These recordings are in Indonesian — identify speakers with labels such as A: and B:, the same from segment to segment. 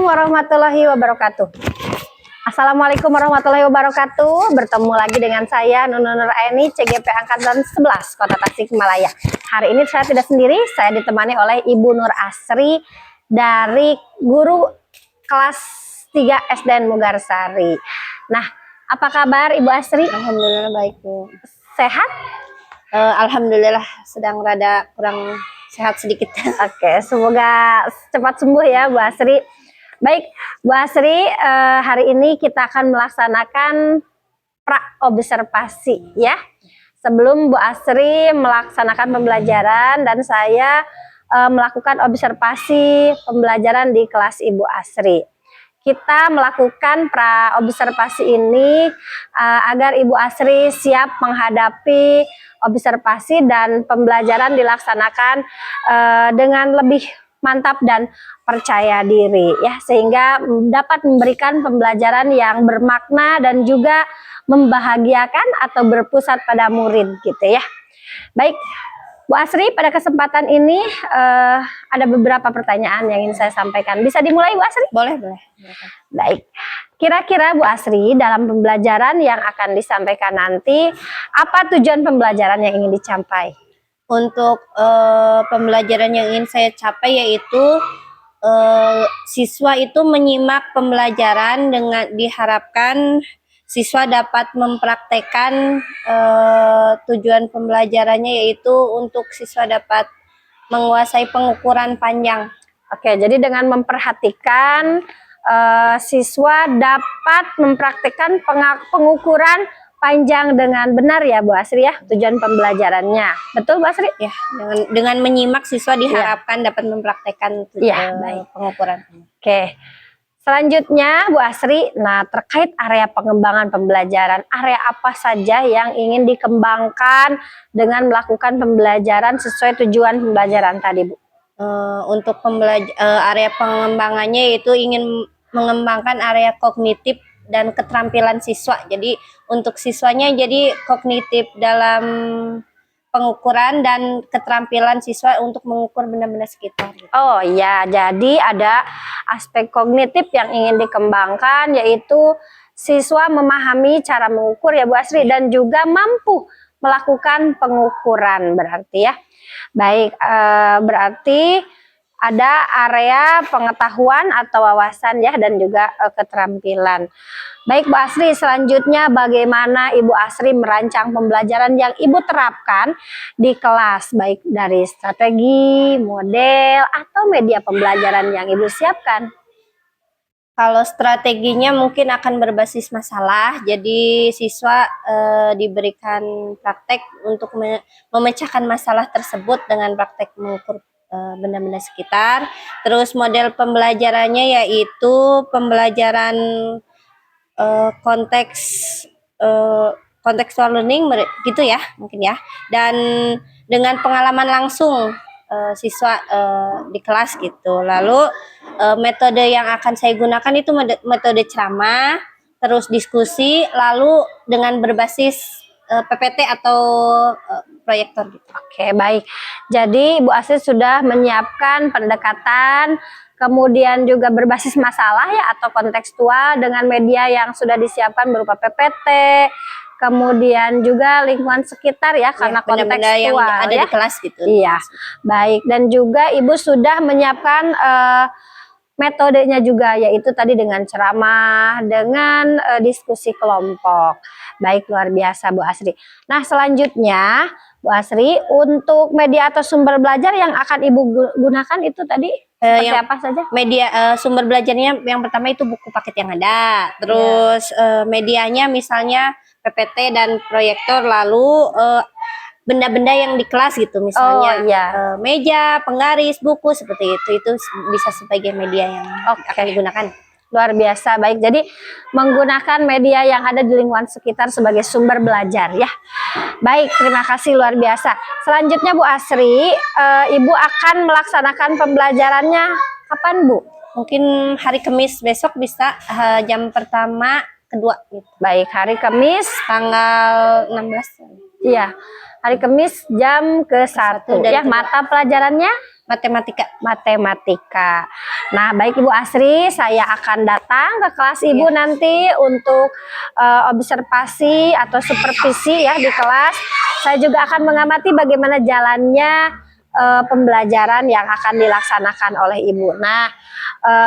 A: warahmatullahi wabarakatuh. Assalamualaikum warahmatullahi wabarakatuh. Bertemu lagi dengan saya Nunun Nuraini, CGP Angkatan 11 Kota Tasikmalaya. Hari ini saya tidak sendiri, saya ditemani oleh Ibu Nur Asri dari guru kelas 3 SDN Mugarsari. Nah, apa kabar Ibu Asri?
B: Alhamdulillah baik, Bu.
A: Sehat?
B: Alhamdulillah sedang rada kurang sehat sedikit.
A: Oke, semoga cepat sembuh ya Bu Asri. Baik, Bu Asri, hari ini kita akan melaksanakan pra-observasi ya. Sebelum Bu Asri melaksanakan pembelajaran dan saya melakukan observasi pembelajaran di kelas Ibu Asri. Kita melakukan pra-observasi ini agar Ibu Asri siap menghadapi observasi dan pembelajaran dilaksanakan dengan lebih mantap dan percaya diri ya, sehingga dapat memberikan pembelajaran yang bermakna dan juga membahagiakan atau berpusat pada murid gitu ya. Baik Bu Asri, pada kesempatan ini ada beberapa pertanyaan yang ingin saya sampaikan. Bisa dimulai Bu Asri?
B: Boleh.
A: Baik, kira-kira Bu Asri dalam pembelajaran yang akan disampaikan nanti, apa tujuan pembelajaran yang ingin dicapai?
B: Untuk pembelajaran yang ingin saya capai yaitu siswa itu menyimak pembelajaran dengan diharapkan siswa dapat mempraktekkan tujuan pembelajarannya yaitu untuk siswa dapat menguasai pengukuran panjang.
A: Oke, jadi dengan memperhatikan siswa dapat mempraktekkan pengukuran panjang dengan benar ya Bu Asri ya, tujuan pembelajarannya. Betul Bu Asri?
B: Ya, dengan menyimak siswa diharapkan dapat mempraktekkan pengukuran.
A: Oke. Selanjutnya Bu Asri, nah terkait area pengembangan pembelajaran, area apa saja yang ingin dikembangkan dengan melakukan pembelajaran sesuai tujuan pembelajaran tadi Bu?
B: Untuk area pengembangannya yaitu ingin mengembangkan area kognitif dan keterampilan siswa. Jadi untuk siswanya jadi kognitif dalam pengukuran dan keterampilan siswa untuk mengukur benda-benda sekitar.
A: Oh iya, jadi ada aspek kognitif yang ingin dikembangkan yaitu siswa memahami cara mengukur ya Bu Asri dan juga mampu melakukan pengukuran berarti ya. Baik, berarti ada area pengetahuan atau wawasan ya dan juga keterampilan. Baik Bu Asri, selanjutnya bagaimana Ibu Asri merancang pembelajaran yang Ibu terapkan di kelas, baik dari strategi, model, atau media pembelajaran yang Ibu siapkan?
B: Kalau strateginya mungkin akan berbasis masalah, jadi siswa diberikan praktek untuk memecahkan masalah tersebut dengan praktek mengukur benda-benda sekitar. Terus model pembelajarannya yaitu pembelajaran contextual learning gitu ya mungkin ya, dan dengan pengalaman langsung siswa di kelas gitu. Lalu metode yang akan saya gunakan itu metode ceramah, terus diskusi, lalu dengan berbasis PPT atau proyektor gitu.
A: Oke, baik. Jadi Bu Asri sudah menyiapkan pendekatan, kemudian juga berbasis masalah ya atau kontekstual dengan media yang sudah disiapkan berupa PPT, kemudian juga lingkungan sekitar ya karena kontekstual
B: yang ada
A: ya
B: di kelas gitu.
A: Iya, baik. Dan juga Ibu sudah menyiapkan metodenya juga yaitu tadi dengan ceramah, dengan diskusi kelompok. Baik, luar biasa Bu Asri. Nah, selanjutnya Bu Asri, untuk media atau sumber belajar yang akan Ibu gunakan itu tadi seperti apa saja?
B: Media sumber belajarnya yang pertama itu buku paket yang ada. Terus medianya misalnya PPT dan proyektor, lalu benda-benda yang di kelas gitu, misalnya meja, penggaris, buku seperti itu bisa sebagai media yang akan digunakan.
A: Luar biasa, baik. Jadi menggunakan media yang ada di lingkungan sekitar sebagai sumber belajar ya. Baik, terima kasih luar biasa. Selanjutnya Bu Asri, Ibu akan melaksanakan pembelajarannya kapan Bu?
B: Mungkin hari Kamis besok bisa jam pertama, kedua gitu.
A: Baik, hari Kamis
B: tanggal 16.
A: Iya, hari Kamis jam ke-1 ya. Mata pelajarannya matematika. Nah, baik Ibu Asri, saya akan datang ke kelas Ibu nanti untuk observasi atau supervisi ya di kelas. Saya juga akan mengamati bagaimana jalannya pembelajaran yang akan dilaksanakan oleh Ibu. Nah,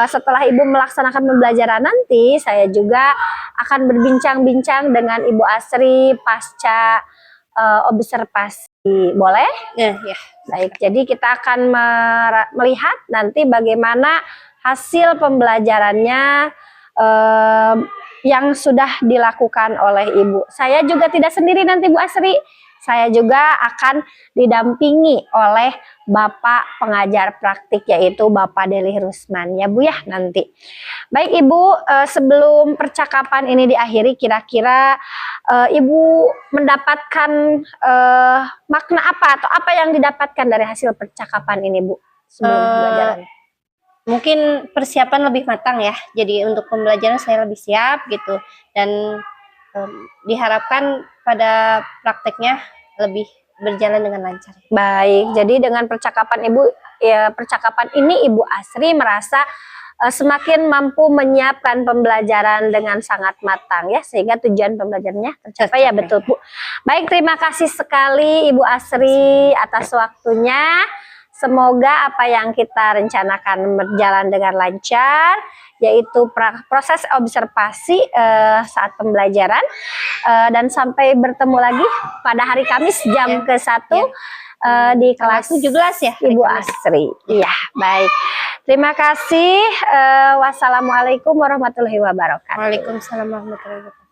A: setelah Ibu melaksanakan pembelajaran nanti, saya juga akan berbincang-bincang dengan Ibu Asri pasca observasi. Boleh?
B: Ya.
A: Baik, jadi kita akan melihat nanti bagaimana hasil pembelajarannya yang sudah dilakukan oleh Ibu. Saya juga tidak sendiri nanti Bu Asri. Saya juga akan didampingi oleh Bapak pengajar praktik, yaitu Bapak Deli Rusman ya Bu ya nanti. Baik Ibu, sebelum percakapan ini diakhiri, kira-kira Ibu mendapatkan makna apa atau apa yang didapatkan dari hasil percakapan ini Bu sebelum pembelajaran?
B: Mungkin persiapan lebih matang ya. Jadi untuk pembelajaran saya lebih siap gitu, dan diharapkan pada prakteknya lebih berjalan dengan lancar.
A: Baik, jadi dengan percakapan Ibu, ya percakapan ini Ibu Asri merasa semakin mampu menyiapkan pembelajaran dengan sangat matang ya, sehingga tujuan pembelajarannya tercapai ya, betul Bu. Baik, terima kasih sekali Ibu Asri atas waktunya. Semoga apa yang kita rencanakan berjalan dengan lancar, yaitu proses observasi saat pembelajaran, dan sampai bertemu lagi pada hari Kamis jam ke-1 di kelas
B: 17 ya
A: Ibu Asri. Iya, baik. Terima kasih. Wassalamualaikum warahmatullahi wabarakatuh.
B: Waalaikumsalam warahmatullahi wabarakatuh.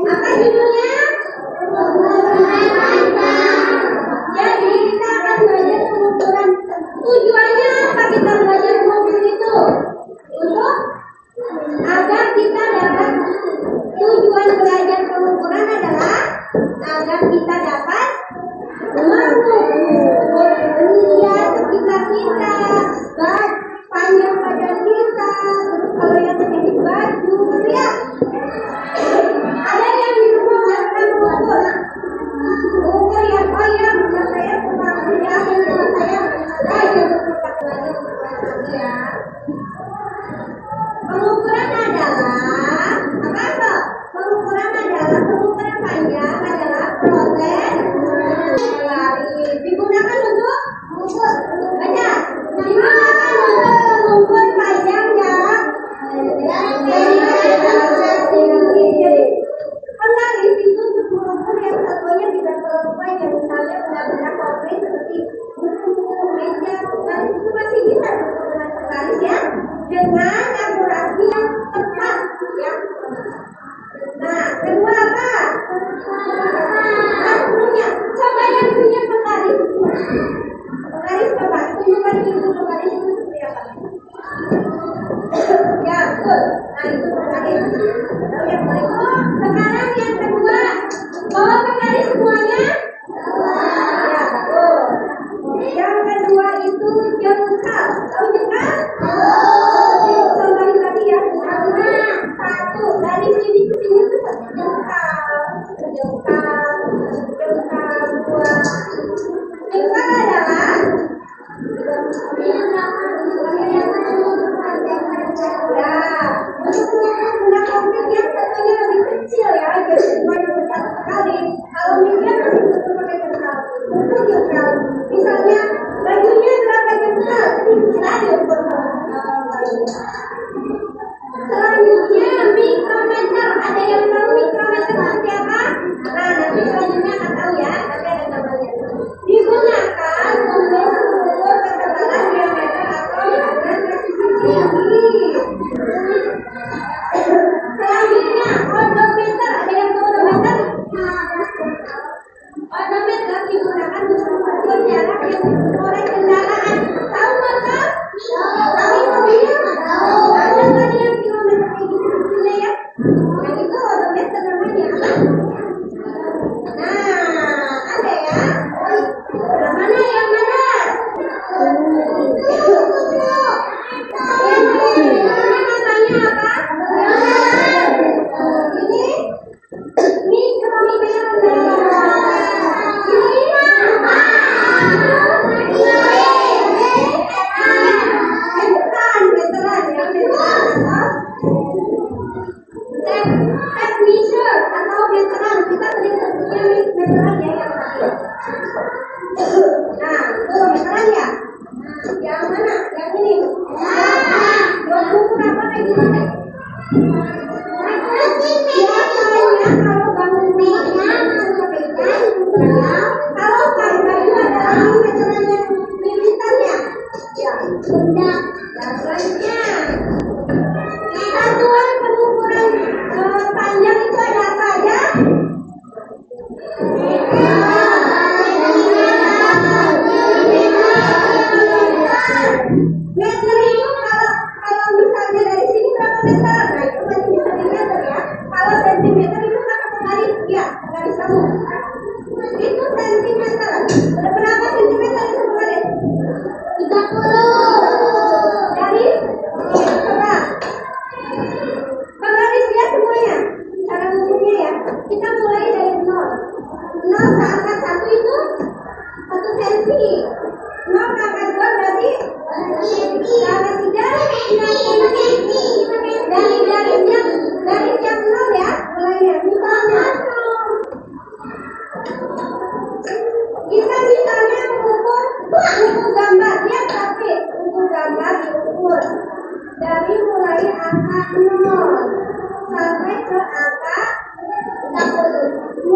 C: Apa judulnya? Jadi kita dengan akurasi yang tepat ya. Nah, kedua apa? Waktunya. Coba yang punya penggaris. Penggaris coba tunjukkan itu penggaris itu seperti apa? Ya, betul. Nah, itu penggaris. Lalu yang berikut, sekarang yang kedua, bawa penggaris semuanya. Ya, betul. Yang kedua itu jengkal. Tahu jengkal? Contohin tadi ya. Satu dari sini ke sini itu jengkal, jengkal, jengkal dua. Jengkal adalah ya, untuk konkret yang tentunya lebih kecil ya, jadi semuanya besar sekali. Kalau medium masih butuh pakai jengkal, butuh jengkal. Misalnya bajunya berapa jengkal? Bisa diukur bajunya. Selanjutnya mikrometer. Ada yang tahu mikrometer seperti apa? Nah, nanti selanjutnya akan tahu ya. Nanti ada gambarnya. Digunakan untuk mengukur ketebalan diameter atau ukuran resistisi tinggi. Selanjutnya odometer. Ada yang tahu odometer? Odometer digunakan untuk mengukur jarak yang ditempuh oleh kendaraan. Tahu nggak? Tahu mobil? Ada nggak yang kilometer kayak gitu kecilnya ya? Yang itu odometer namanya. Nah, ada ya. Yang mana yang mana? Namanya apa? Ini mikrometer. Tape measure atau meteran, kita sering sebutnya meteran ya yang tadi. Nah, itu meteran ya. Yang mana? Yang ini. Yang ukur apa kayak gimana? Biasanya kalau bangun rumahnya pakai itu. Kalau pakai baju adalah meteran yang militannya. Ya, benda. Dan selanjutnya satuan pengukuran panjang itu ada apa aja? Meter itu kalau misalnya dari sini berapa meter? Nah itu masih bisa dimeter ya. Kalau sentimeter itu kakak penggaris ya, penggaris kamu. Itu sentimeter. Berapa sentimeter itu penggaris? 30. Dari coba. Penggaris lihat semuanya. Cara ngukurnya ya. Kita mulai dari 0. 0 ke angka 1 itu 1 senti. 0 ke angka 2 berarti 1 senti. Ke angka 3 1 senti. Dari garis yang 0 ya. Mulainya. Misalnya kita misalnya mengukur gambar. Lihat tapi ukur gambar diukur dari mulai angka 0 sampai ke angka 25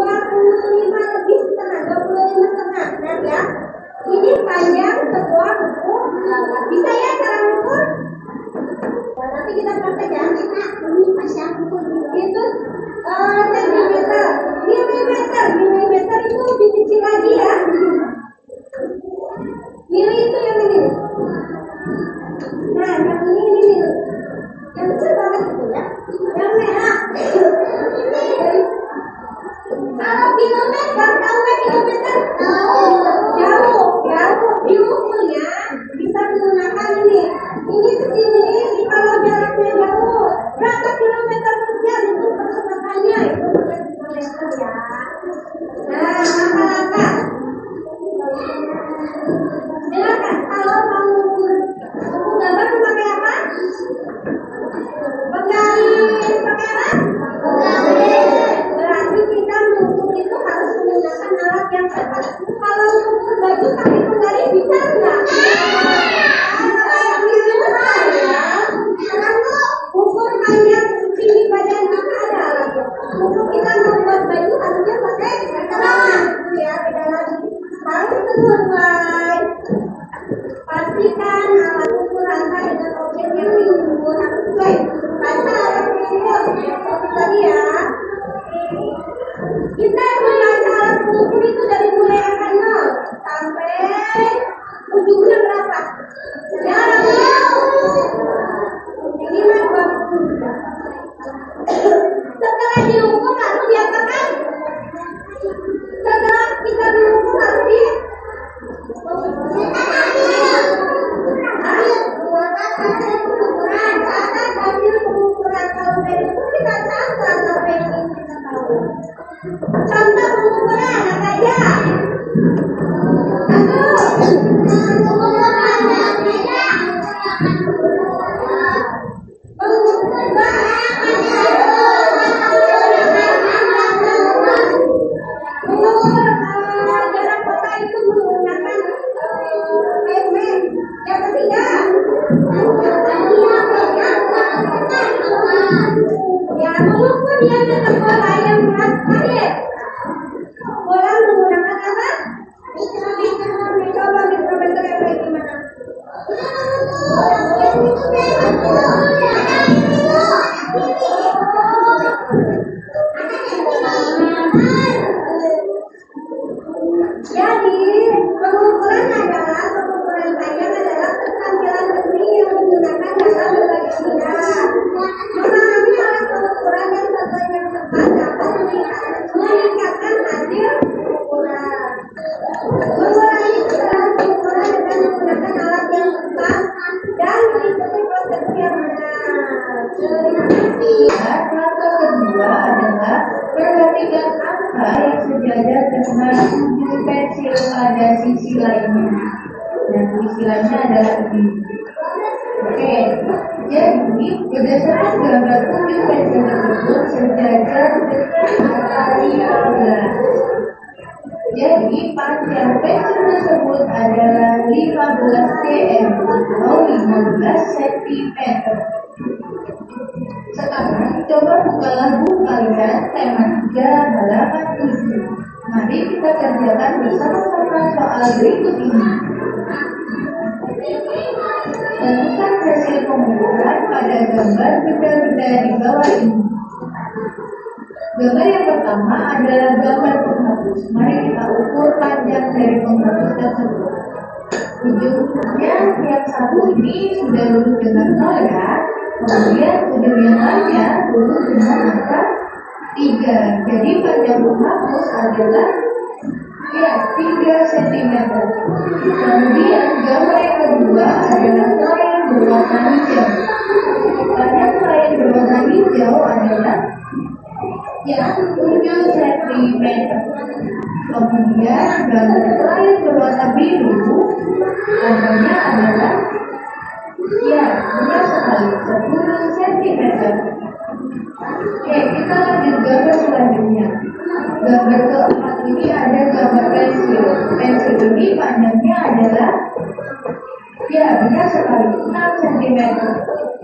C: lebih setengah, 25 setengah. Nah ya, ini panjang sebuah buku gambar. Bisa ya cara mengukur? Nah, nanti kita praktek ya. Ini pasang buku itu sentimeter, milimeter itu lebih kecil lagi ya. Mili itu yang ini. Nah, yang ini mili. Yang kecil banget itu ya. Yang merah. Kalau kilometer, tahu nggak kilometer? Jauh. Diukurnya bisa menggunakan ini tadi ya. Kita membaca alat pengukur itu dari mulai angka 0 sampai ujungnya berapa? Jangan minimal 20. Setelah diukur lalu diapakan? Setelah kita diukur lalu catat hasil pengukuran. Kalau itu kita catat apa yang ingin kita tahu. Contoh pengukuran apa aja? Jarak kota itu menggunakan pavement. Yang ketiga, ya mengukur diameter bola yang berat padat. Bola menggunakan apa? Coba mikrometer yang baik gimana? Jadi pengukuran panjang adalah keterampilan resmi yang digunakan dalam berbagai bidang. Memahami alat pengukuran yang tepat dapat meningkatkan hasil pengukuran. Mengurangi kesalahan pengukuran dengan menggunakan alat yang tepat dan mengikuti prosedur yang benar.
D: Langkah kedua adalah perhatikan angka yang sejajar dengan 7 pensil pada sisi lainnya. Dan sisi lainnya adalah ini. Oke, jadi berdasarkan gambar 7 pensil tersebut sejajar dengan angka 15. Jadi panjang pensil tersebut adalah 15 cm atau 15 cm. Sekarang coba bukalah buku kalian tema 3 halaman 7. Mari kita kerjakan bersama-sama soal berikut ini. Tentukan hasil pengukuran pada gambar benda-benda di bawah ini. Gambar yang pertama adalah gambar penghapus. Mari kita ukur panjang dari penghapus tersebut. Ujungnya yang satu ini sudah lurus dengan 0 ya. Kemudian ujung yang lainnya lurus dengan angka 3. Jadi panjang penghapus adalah 3 cm. Kemudian gambar yang kedua adalah line berwarna hijau. Panjang line berwarna hijau adalah 7 cm. Kemudian gambar line berwarna biru panjangnya adalah benar sekali 10 cm. Oke, kita lanjut gambar selanjutnya. Gambar keempat ini ada gambar pensil. Pensil ini panjangnya adalah benar sekali 6 cm.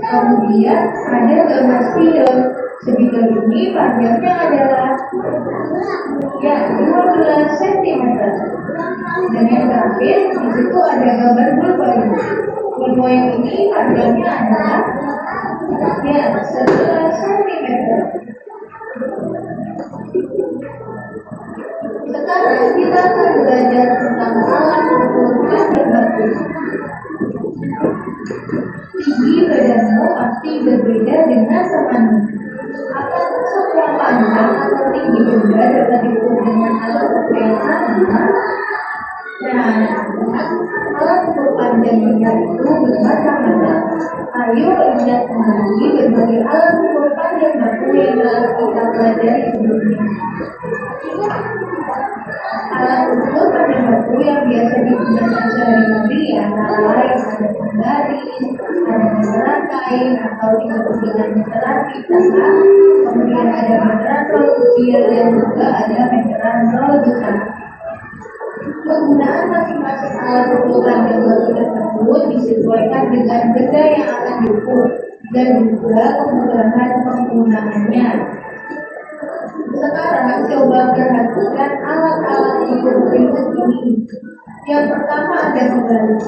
D: Kemudian ada gambar spidol. Spidol ini panjangnya adalah 12 cm. Dan yang terakhir di situ ada gambar pulpoin. Pulpoin ini panjangnya adalah 11 cm. Sekarang kita akan belajar tentang alat ukur panjang batu. Tinggi badanmu pasti berbeda dengan temanmu. Apakah semua panjang atau tinggi benda dapat diukur dengan alat ukur yang sama? Nah, alat ukur panjang benda itu bermacam-macam. Ayo ingat kembali berbagai alat ukur panjang batu yang telah kita pelajari sebelumnya. Alat ukur panjang batu yang biasa digunakan sehari-hari antara lain ada penggaris, ada meteran kain atau disebut dengan meteran pita, kemudian ada meteran roll kecil dan juga ada meteran roll besar. Penggunaan masing-masing alat ukur panjang batu tersebut disesuaikan dengan benda yang akan diukur dan juga kemudahan penggunaannya. Sekarang coba perhatikan alat-alat ukur berikut ini. Yang pertama ada penggaris.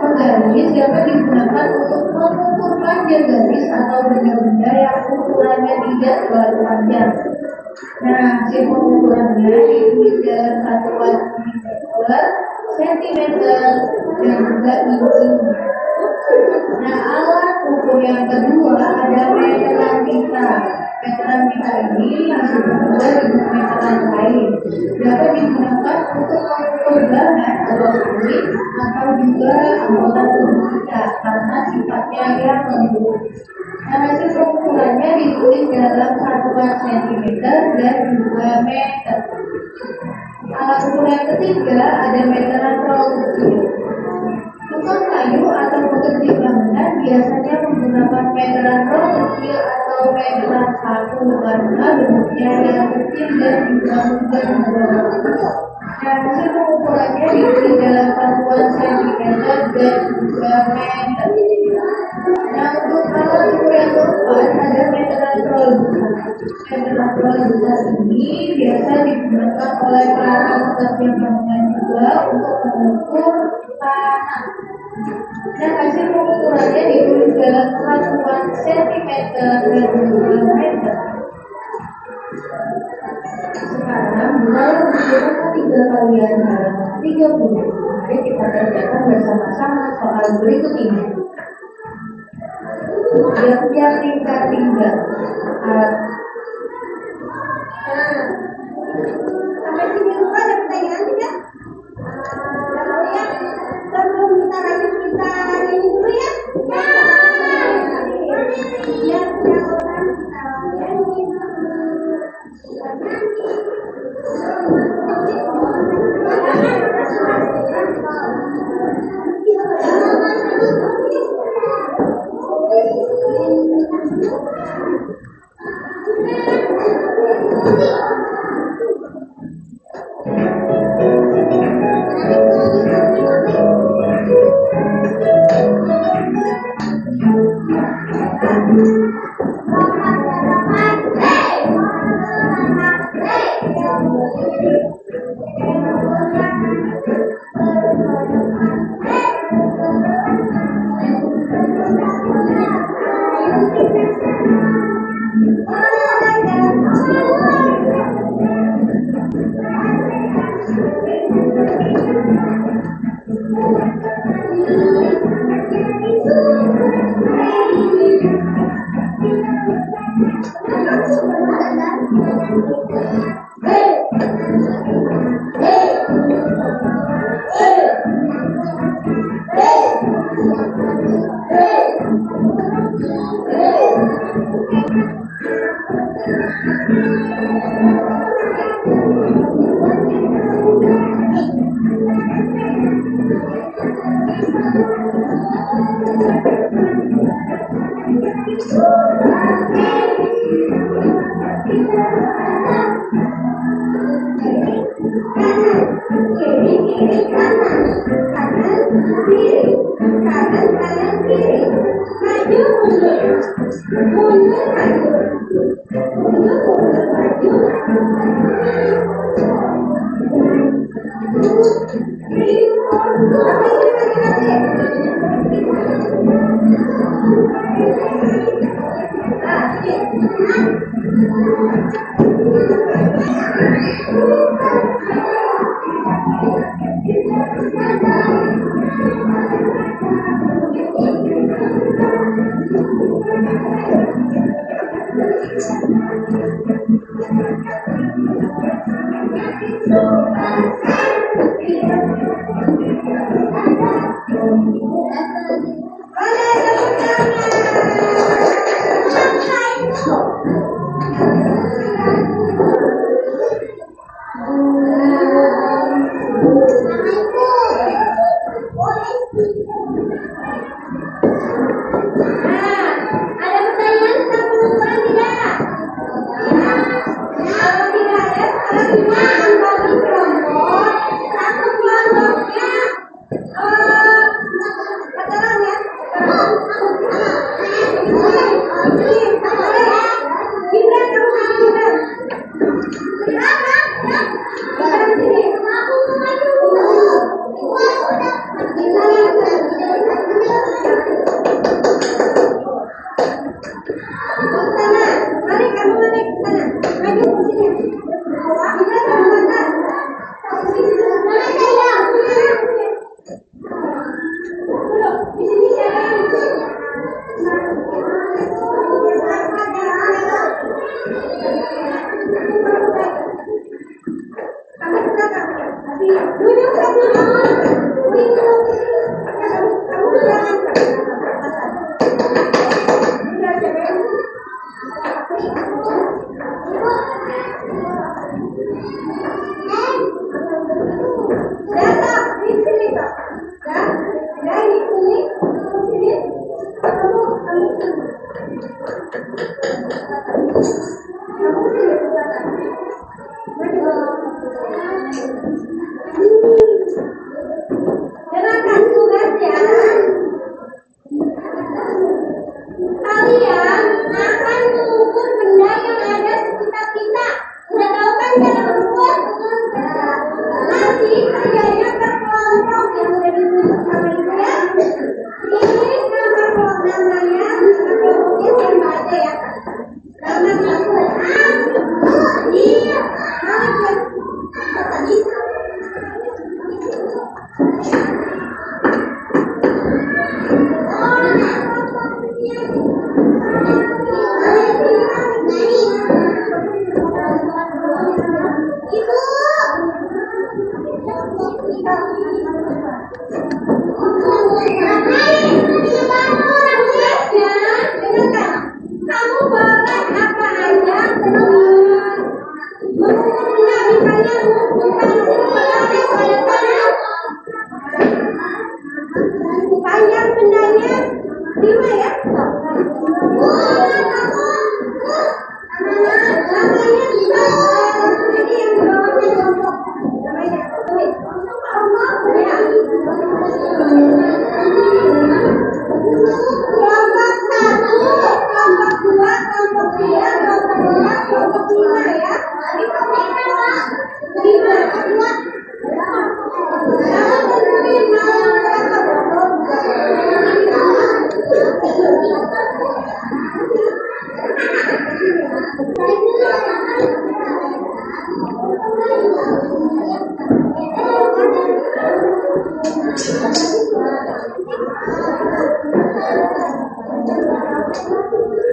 D: Penggaris dapat digunakan untuk mengukur panjang garis atau benda-benda yang ukurannya tidak hingga terlalu panjang. Nah, hasil pengukurannya ditulis dalam satuan meter, sentimeter, dan juga inci. Nah, alat ukur yang kedua ada meteran kita. Meteran kita ini masih berbeda dengan meteran lain. Dapat digunakan untuk mengukur bahan atau kulit atau juga anggota tubuh kita karena sifatnya yang lembut. Nah, hasil pengukurannya ditulis dalam satuan sentimeter dan juga meter. Alat ukur yang ketiga ada meteran roll kecil. Tukang kayu atau pekerja bangunan biasanya menggunakan meteran roll kecil atau meteran saku karena bentuknya yang kecil dan juga mudah dibawa. Nah, hasil pengukurannya ditulis dalam satuan sentimeter dan juga meter. Nah, untuk alat ukur yang keempat ada meteran roll besar. Meteran roll besar ini biasa digunakan oleh para pekerja bangunan juga untuk mengukur tanah. Dan hasil pengukurannya ditulis dalam satuan sentimeter dan juga meter. Sekarang mulai menggunakan 3 kalian halaman 30. Mari kita kerjakan bersama-sama soal berikut ini. Yang tingkat 3.
C: Sampai sini dulu ada pertanyaan tidak? Ya, sebelum kita lanjut kita ini dulu ya. Ya, orang kita nyanyi.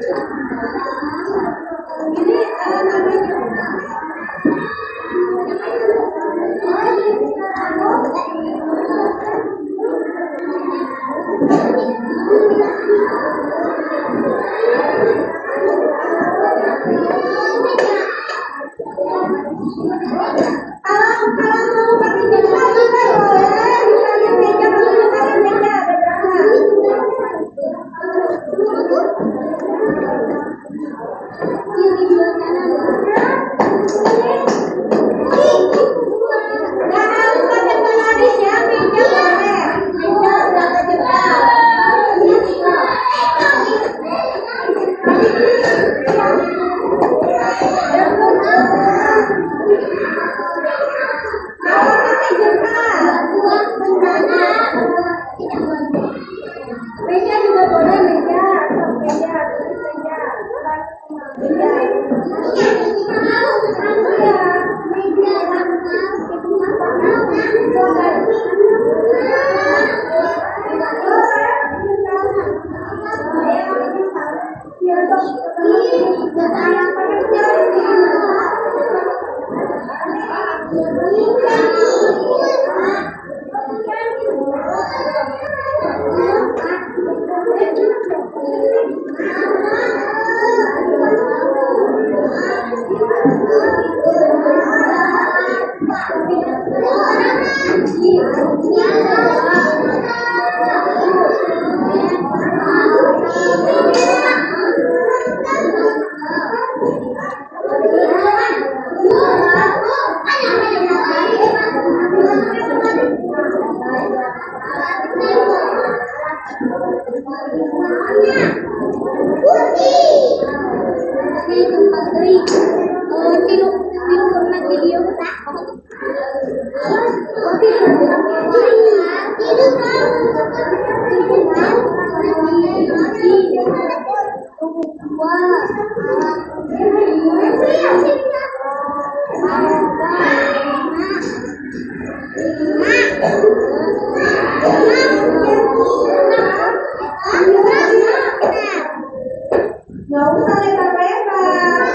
C: Ini namanya. Kalau mau pakai jasa juga boleh, misalnya meja kalau pakai meja ada berapa? Nggak harus pakai polaris ya, meja boleh. Meja berapa juta? Kalau pakai jasa, meja juga boleh, meja, meja, meja, Nggak usah lebar-lebar.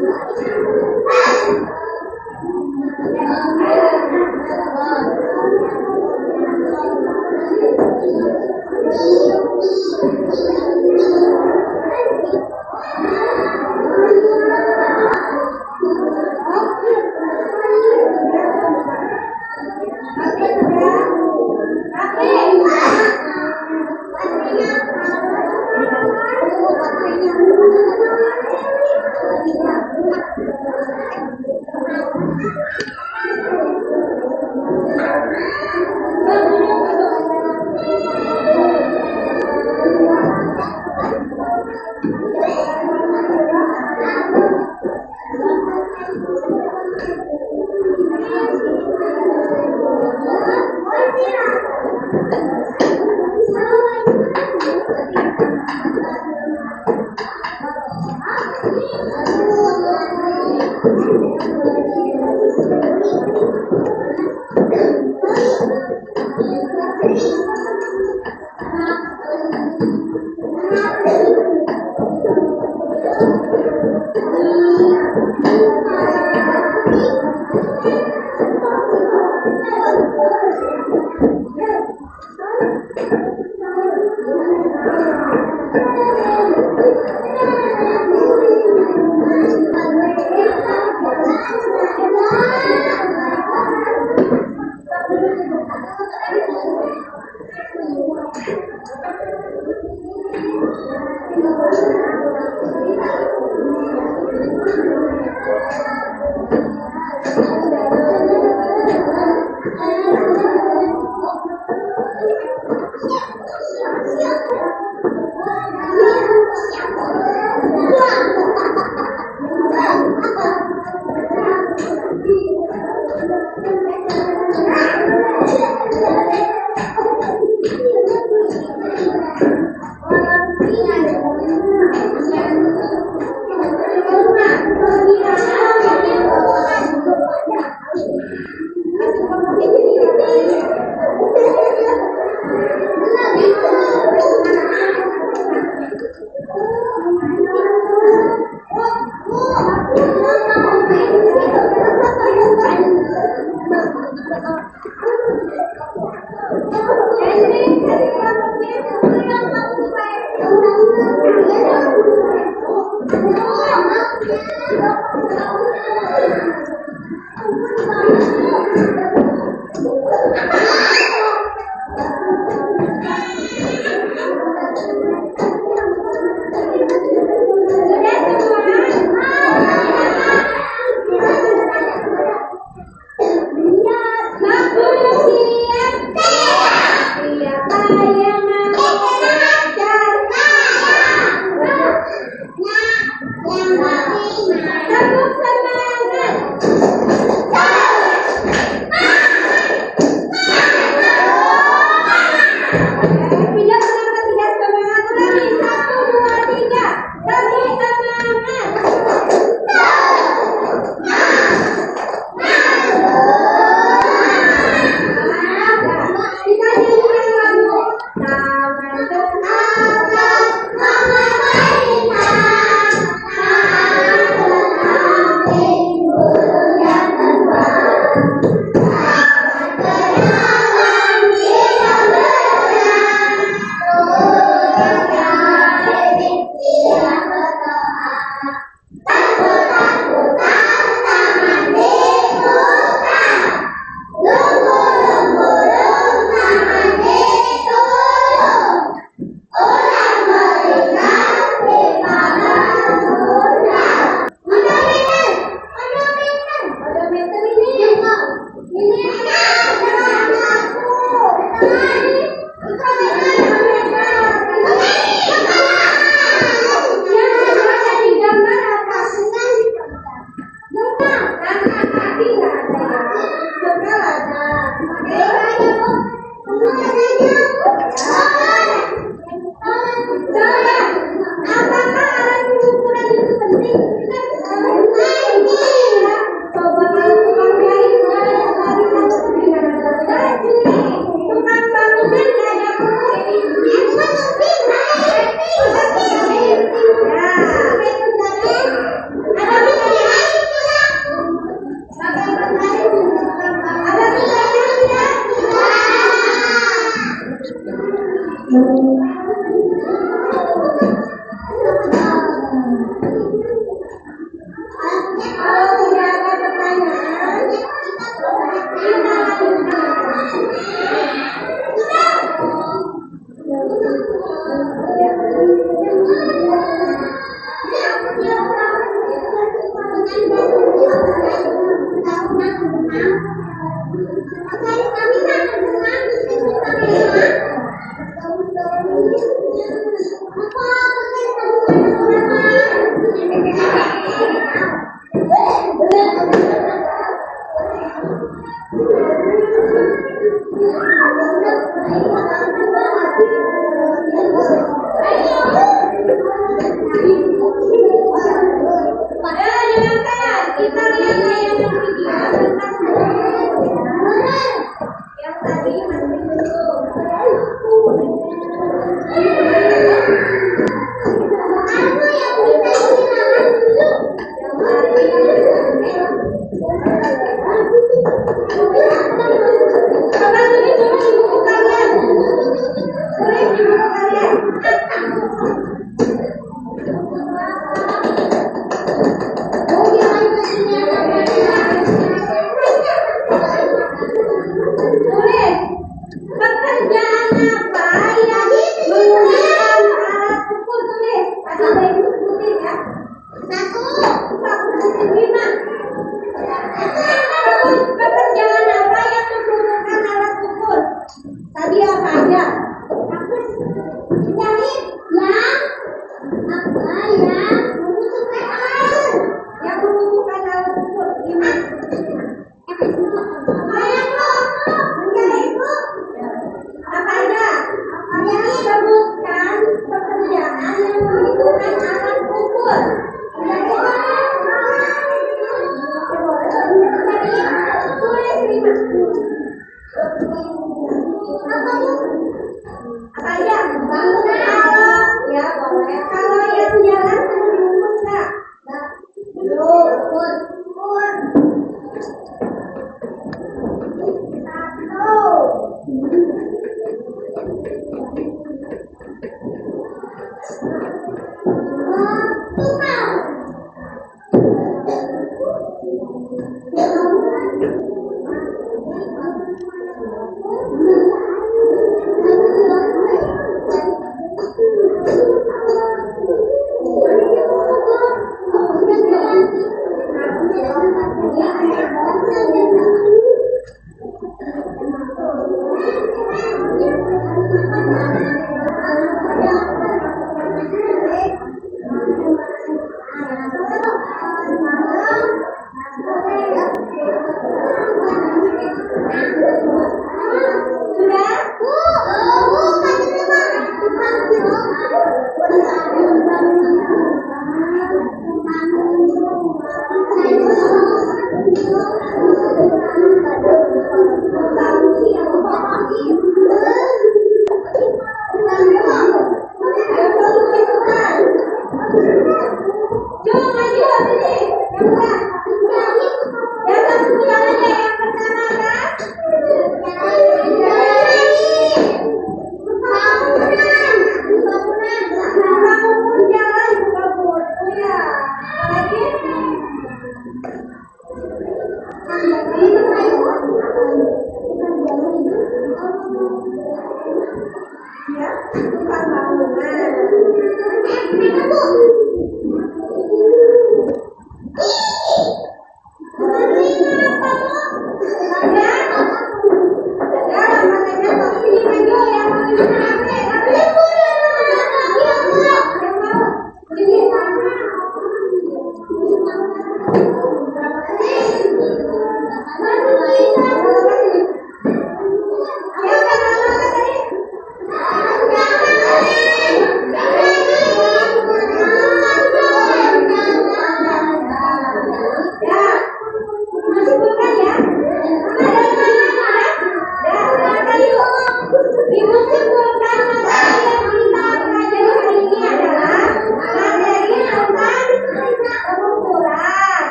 C: Thank you.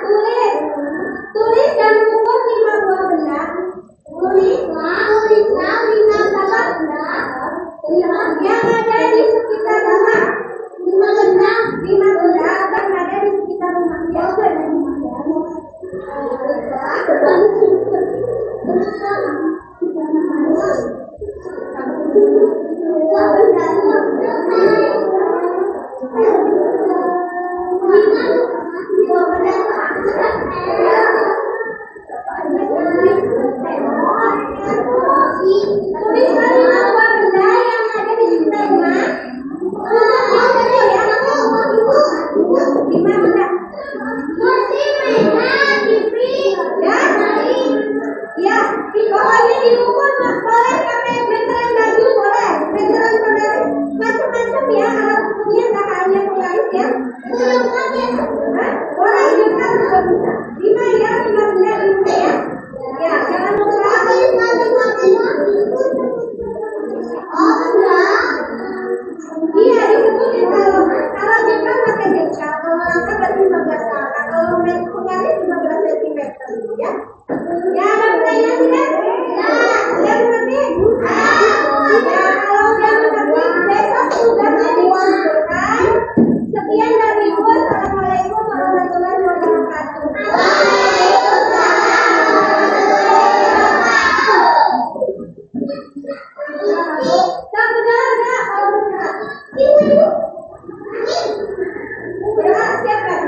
C: Tulis. Tulis dan ukur 5 buah benda. Tulis 5 benda yang ada di sekitar rumah. 5 benda yang ada di sekitar rumah. Ya udah ada rumah ya. Ya, pokoknya diukur boleh pakai meteran baju boleh, meteran penggaris macam-macam ya, alat ukurnya nggak hanya penggaris ya. Boleh juga juga bisa. 5 ya, 5 benda dulu ya. Ya, jangan lupa. Iya, disebutin kalau jengkal pakai jengkal, kalau langkah berarti 15 langkah, kalau penggaris 15 cm ya. Ya, ada pertanyaan tidak? Ya, udah mengerti? Ya, kalau udah mengerti, besok sudah dikumpulkan. Sekian dari Ibu. Assalamualaikum warahmatullahi wabarakatuh. Tak benar, enggak? Kalau benar. Udah, siapkan.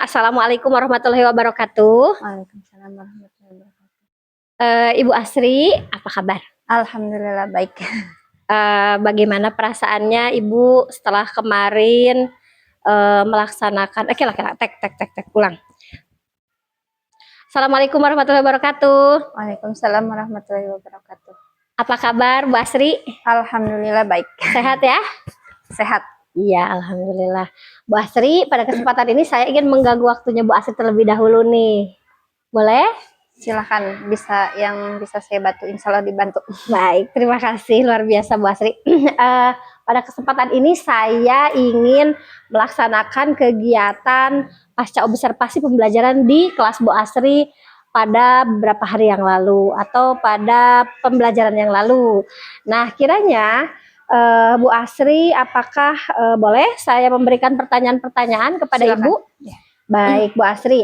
A: Assalamualaikum warahmatullahi wabarakatuh.
B: Waalaikumsalam warahmatullahi wabarakatuh.
A: Ibu Asri, apa kabar?
B: Alhamdulillah baik.
A: Bagaimana perasaannya Ibu setelah kemarin melaksanakan? Oke lah, tek ulang. Assalamualaikum warahmatullahi wabarakatuh.
B: Waalaikumsalam warahmatullahi wabarakatuh.
A: Apa kabar Bu Asri?
B: Alhamdulillah baik.
A: Sehat ya?
B: Sehat.
A: Iya, alhamdulillah. Bu Asri, pada kesempatan ini saya ingin mengganggu waktunya Bu Asri terlebih dahulu nih. Boleh?
B: Silahkan, yang bisa saya bantu, insya Allah dibantu.
A: Baik, terima kasih luar biasa Bu Asri. Pada kesempatan ini saya ingin melaksanakan kegiatan pasca observasi pembelajaran di kelas Bu Asri pada beberapa hari yang lalu atau pada pembelajaran yang lalu. Nah, kiranya Bu Asri, apakah boleh saya memberikan pertanyaan-pertanyaan kepada
B: Silakan.
A: Ibu? Baik, Bu Asri.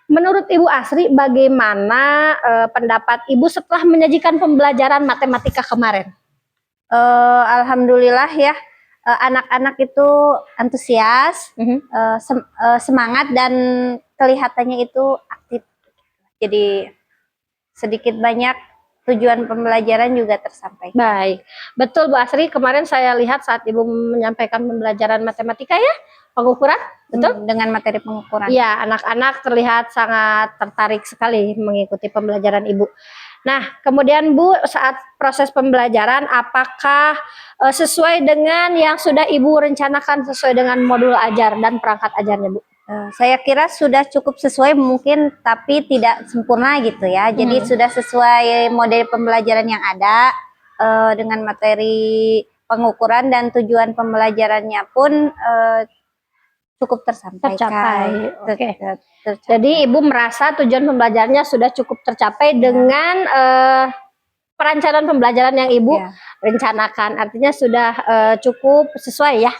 A: Menurut Ibu Asri, bagaimana pendapat Ibu setelah menyajikan pembelajaran matematika kemarin?
B: Alhamdulillah ya, anak-anak itu antusias, semangat dan kelihatannya itu aktif. Jadi sedikit banyak tujuan pembelajaran juga tersampaikan.
A: Baik, betul Bu Asri. Kemarin saya lihat saat Ibu menyampaikan pembelajaran matematika ya, pengukuran, betul?
B: Dengan materi pengukuran.
A: Iya, anak-anak terlihat sangat tertarik sekali mengikuti pembelajaran Ibu. Nah, kemudian Bu, saat proses pembelajaran, apakah sesuai dengan yang sudah Ibu rencanakan sesuai dengan modul ajar dan perangkat ajarnya, Bu?
B: Saya kira sudah cukup sesuai mungkin, tapi tidak sempurna gitu ya. Jadi sudah sesuai model pembelajaran yang ada dengan materi pengukuran dan tujuan pembelajarannya pun cukup tersampaikan.
A: Oke. Jadi Ibu merasa tujuan pembelajarannya sudah cukup tercapai dengan perencanaan pembelajaran yang Ibu rencanakan. Artinya sudah cukup sesuai ya.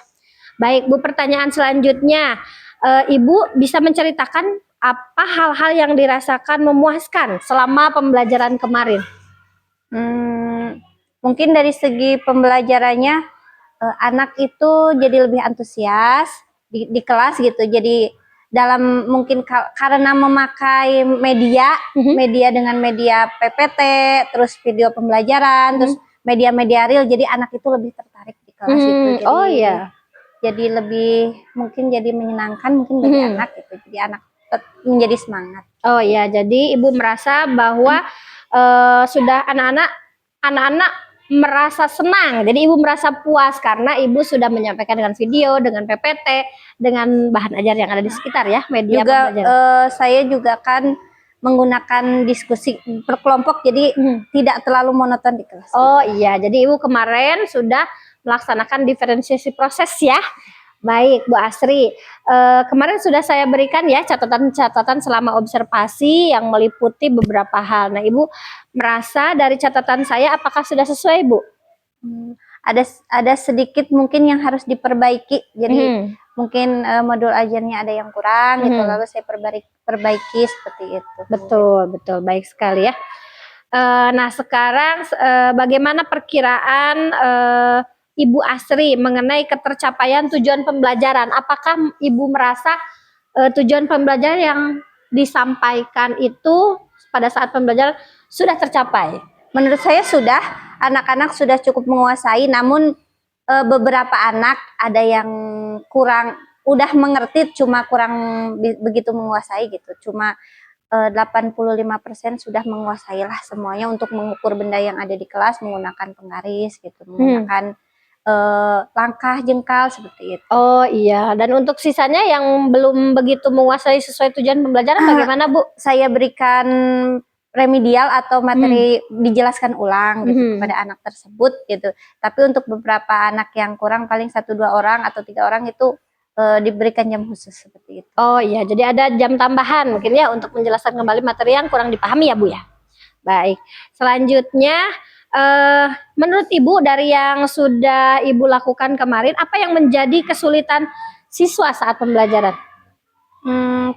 A: Baik Bu, pertanyaan selanjutnya. Ibu bisa menceritakan apa hal-hal yang dirasakan memuaskan selama pembelajaran kemarin?
B: Mungkin dari segi pembelajarannya anak itu jadi lebih antusias di kelas gitu. Jadi dalam mungkin karena memakai media dengan media PPT, terus video pembelajaran, terus media-media real, jadi anak itu lebih tertarik di kelas itu. Jadi,
A: Oh iya.
B: jadi lebih mungkin jadi menyenangkan mungkin bagi anak gitu. Jadi anak menjadi semangat.
A: Oh iya, jadi ibu merasa bahwa sudah anak-anak merasa senang. Jadi ibu merasa puas karena ibu sudah menyampaikan dengan video, dengan PPT, dengan bahan ajar yang ada di sekitar ya, media
B: Juga
A: pembelajaran.
B: saya juga kan menggunakan diskusi berkelompok, jadi tidak terlalu monoton di kelas.
A: Oh iya, jadi ibu kemarin sudah melaksanakan diferensiasi proses ya. Baik, Bu Asri. Kemarin sudah saya berikan ya catatan-catatan selama observasi yang meliputi beberapa hal. Nah, Ibu merasa dari catatan saya apakah sudah sesuai, Bu?
B: Ada sedikit mungkin yang harus diperbaiki. Jadi
A: Mhm.
B: mungkin modul ajarnya ada yang kurang gitu, lalu saya perbaiki seperti itu.
A: Betul, betul. Baik sekali ya. Nah, sekarang bagaimana perkiraan Ibu Asri mengenai ketercapaian tujuan pembelajaran? Apakah Ibu merasa tujuan pembelajaran yang disampaikan itu pada saat pembelajaran sudah tercapai?
B: Menurut saya sudah, anak-anak sudah cukup menguasai, namun beberapa anak ada yang kurang, udah mengerti cuma kurang begitu menguasai gitu. Cuma 85% sudah menguasai lah semuanya untuk mengukur benda yang ada di kelas menggunakan penggaris gitu, menggunakan langkah jengkal seperti itu.
A: Oh iya, dan untuk sisanya yang belum begitu menguasai sesuai tujuan pembelajaran bagaimana, Bu?
B: Saya berikan remedial atau materi dijelaskan ulang gitu kepada anak tersebut gitu. Tapi untuk beberapa anak yang kurang, paling 1-2 orang atau 3 orang itu diberikan jam khusus seperti itu.
A: Oh iya, jadi ada jam tambahan mungkin ya untuk menjelaskan kembali materi yang kurang dipahami ya, Bu ya. Baik, selanjutnya menurut Ibu dari yang sudah Ibu lakukan kemarin, apa yang menjadi kesulitan siswa saat pembelajaran?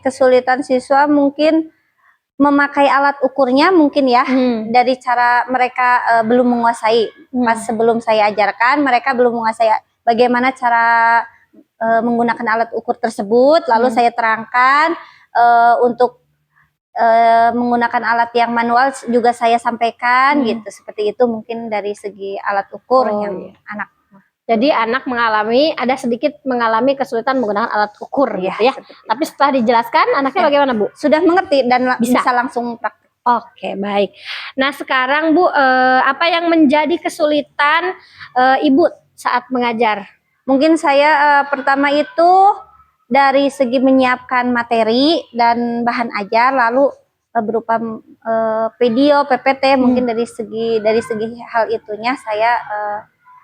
B: Kesulitan siswa mungkin memakai alat ukurnya mungkin ya, dari cara mereka belum menguasai. Pas sebelum saya ajarkan, mereka belum menguasai bagaimana cara menggunakan alat ukur tersebut, lalu saya terangkan untuk menggunakan alat yang manual juga saya sampaikan gitu. Seperti itu mungkin dari segi alat ukur yang anak.
A: Jadi anak ada sedikit mengalami kesulitan menggunakan alat ukur gitu ya. Tapi setelah dijelaskan anaknya bagaimana, Bu?
B: Sudah mengerti dan bisa langsung praktik.
A: Oke, baik. Nah, sekarang Bu, apa yang menjadi kesulitan Ibu saat mengajar?
B: Mungkin saya pertama itu dari segi menyiapkan materi dan bahan ajar, lalu berupa video, PPT, mungkin dari segi hal itunya saya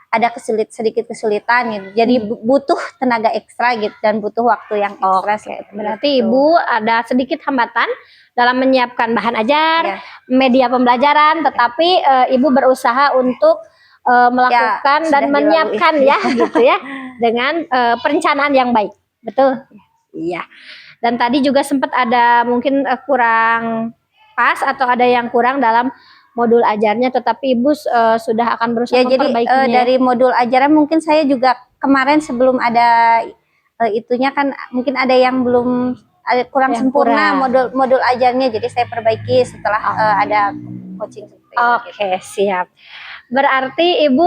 B: ada sedikit kesulitan gitu. Jadi butuh tenaga ekstra gitu dan butuh waktu yang ekstra.
A: Berarti Ibu ada sedikit hambatan dalam menyiapkan bahan ajar, media pembelajaran, tetapi Ibu berusaha untuk melakukan dan menyiapkan ya gitu ya dengan perencanaan yang baik. Betul? Iya. Dan tadi juga sempat ada mungkin kurang pas atau ada yang kurang dalam modul ajarnya, tetapi Ibu sudah akan berusaha memperbaikinya.
B: Jadi dari modul ajarnya mungkin saya juga kemarin sebelum ada itunya kan mungkin ada yang belum kurang sempurna modul ajarnya, jadi saya perbaiki setelah ada coaching.
A: Oke, siap. Berarti Ibu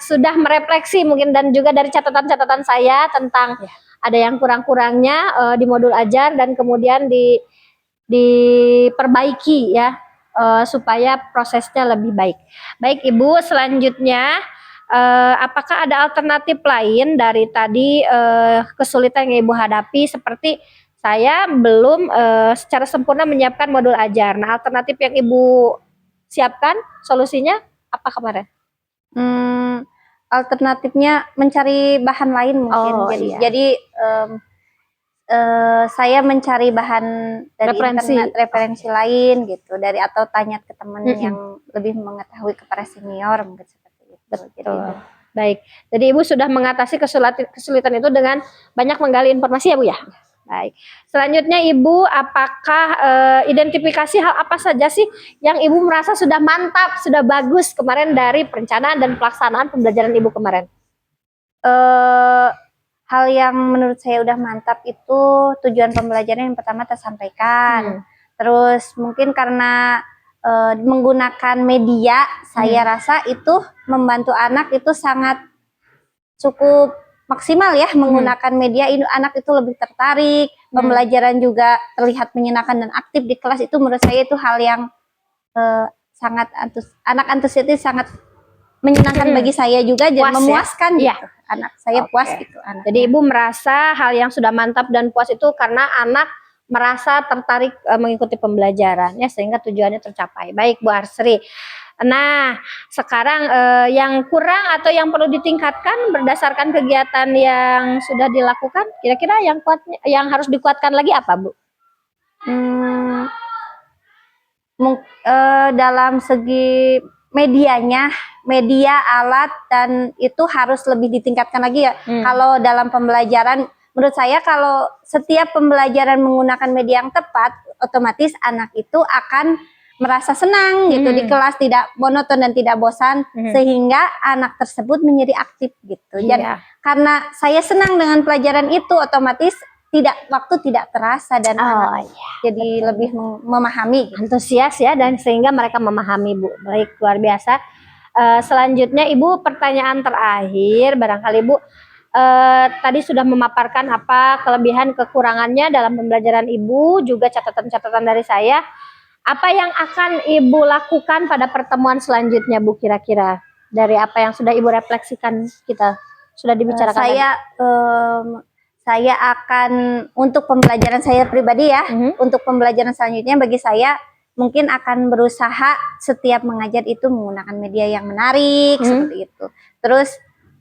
A: sudah merefleksi mungkin dan juga dari catatan-catatan saya tentang ada yang kurang-kurangnya di modul ajar dan kemudian diperbaiki ya supaya prosesnya lebih baik. Baik Ibu, selanjutnya apakah ada alternatif lain dari tadi kesulitan yang Ibu hadapi seperti saya belum secara sempurna menyiapkan modul ajar. Nah, alternatif yang Ibu siapkan solusinya apa kemarin?
B: Alternatifnya mencari bahan lain mungkin. Jadi saya mencari bahan dari internet, referensi lain gitu, dari atau tanya ke teman yang lebih mengetahui kepada senior mungkin seperti itu.
A: Betul. Baik, jadi Ibu sudah mengatasi kesulitan itu dengan banyak menggali informasi ya Bu ya? Baik, selanjutnya Ibu apakah identifikasi hal apa saja sih yang Ibu merasa sudah mantap, sudah bagus kemarin dari perencanaan dan pelaksanaan pembelajaran Ibu kemarin?
B: Hal yang menurut saya udah mantap itu tujuan pembelajaran yang pertama tersampaikan. Terus mungkin karena menggunakan media, saya rasa itu membantu anak itu sangat cukup maksimal ya menggunakan media. Ini anak itu lebih tertarik, pembelajaran juga terlihat menyenangkan dan aktif di kelas. Itu menurut saya itu hal yang sangat anak antusias itu sangat menyenangkan bagi saya juga dan
A: Puas
B: memuaskan
A: ya?
B: gitu. Anak saya puas gitu.
A: Jadi ibu merasa hal yang sudah mantap dan puas itu karena anak merasa tertarik mengikuti pembelajaran ya, sehingga tujuannya tercapai. Baik Bu Asri. Nah, sekarang yang kurang atau yang perlu ditingkatkan berdasarkan kegiatan yang sudah dilakukan, kira-kira yang harus dikuatkan lagi apa, Bu?
B: Dalam segi medianya, media, alat, dan itu harus lebih ditingkatkan lagi ya. Kalau dalam pembelajaran, menurut saya kalau setiap pembelajaran menggunakan media yang tepat, otomatis anak itu akan merasa senang gitu di kelas, tidak monoton dan tidak bosan, sehingga anak tersebut menjadi aktif gitu. Dan karena saya senang dengan pelajaran itu, otomatis waktu tidak terasa dan anak jadi lebih memahami gitu.
A: Antusias ya, dan sehingga mereka memahami, Bu. Baik, luar biasa. Selanjutnya Ibu, pertanyaan terakhir, barangkali Bu tadi sudah memaparkan apa kelebihan kekurangannya dalam pembelajaran Ibu, juga catatan-catatan dari saya. Apa yang akan Ibu lakukan pada pertemuan selanjutnya, Bu, kira-kira dari apa yang sudah Ibu refleksikan, kita sudah dibicarakan
B: saya akan, untuk pembelajaran saya pribadi ya, untuk pembelajaran selanjutnya bagi saya mungkin akan berusaha setiap mengajar itu menggunakan media yang menarik seperti itu. Terus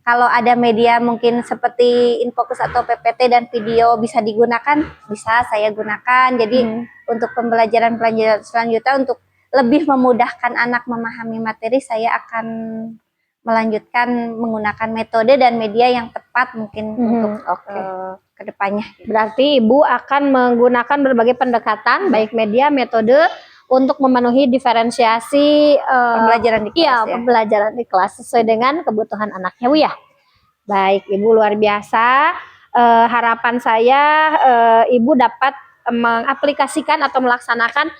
B: kalau ada media mungkin seperti Infocus atau PPT dan video bisa digunakan, bisa saya gunakan. Jadi untuk pembelajaran selanjutnya, untuk lebih memudahkan anak memahami materi, saya akan melanjutkan menggunakan metode dan media yang tepat mungkin untuk kedepannya.
A: Berarti Ibu akan menggunakan berbagai pendekatan, baik media, metode, untuk memenuhi diferensiasi
B: pembelajaran di kelas.
A: Pembelajaran di kelas sesuai dengan kebutuhan anaknya, Bu ya. Baik, Ibu luar biasa. Harapan saya Ibu dapat mengaplikasikan atau melaksanakan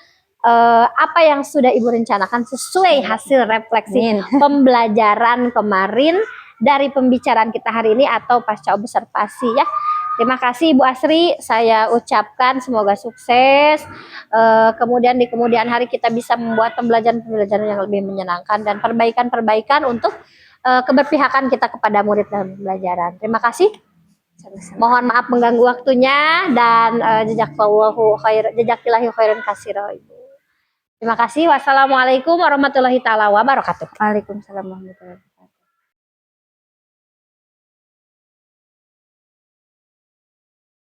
A: apa yang sudah Ibu rencanakan sesuai hasil refleksi pembelajaran kemarin dari pembicaraan kita hari ini atau pasca observasi ya. Terima kasih Bu Asri, saya ucapkan semoga sukses. Kemudian di kemudian hari kita bisa membuat pembelajaran yang lebih menyenangkan dan perbaikan-perbaikan untuk keberpihakan kita kepada murid dalam pembelajaran. Terima kasih. Mohon maaf mengganggu waktunya dan jazakallahu khairan katsira, Ibu. Terima kasih. Wassalamualaikum warahmatullahi taala wabarakatuh.
B: Waalaikumsalam warahmatullahi wabarakatuh.